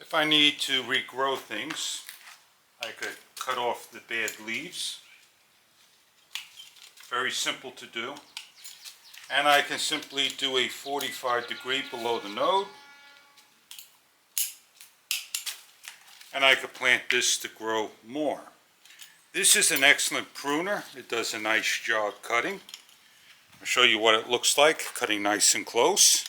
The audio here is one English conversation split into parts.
If I need to regrow things, I could cut off the bad leaves. Very simple to do. And I can simply do a 45-degree below the node. And I could plant this to grow more. This is an excellent pruner. It does a nice job cutting. I'll show you what it looks like, cutting nice and close.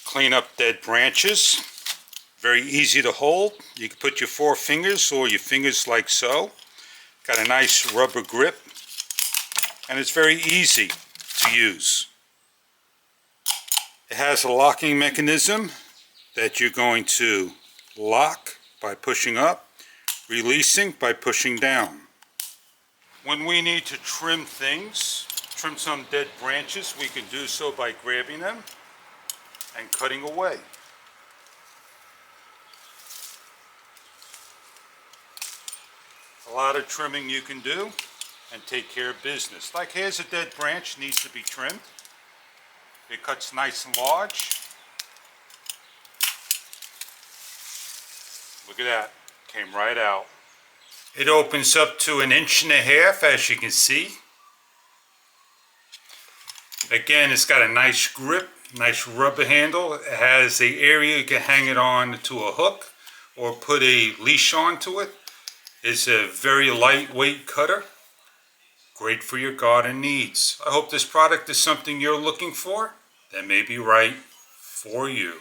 Clean up dead branches. Very easy to hold. You can put your 4 fingers or your fingers like so. Got a nice rubber grip. And it's very easy to use. It has a locking mechanism that you're going to lock by pushing up, releasing by pushing down. When we need to trim things, trim some dead branches, we can do so by grabbing them and cutting away. A lot of trimming you can do and take care of business. Like here's a dead branch, needs to be trimmed. It cuts nice and large. Look at that, came right out. It opens up to 1.5 inches, as you can see. Again, it's got a nice grip, nice rubber handle. It has the area you can hang it on to a hook or put a leash onto it. It's a very lightweight cutter. Great for your garden needs. I hope this product is something you're looking for that may be right for you.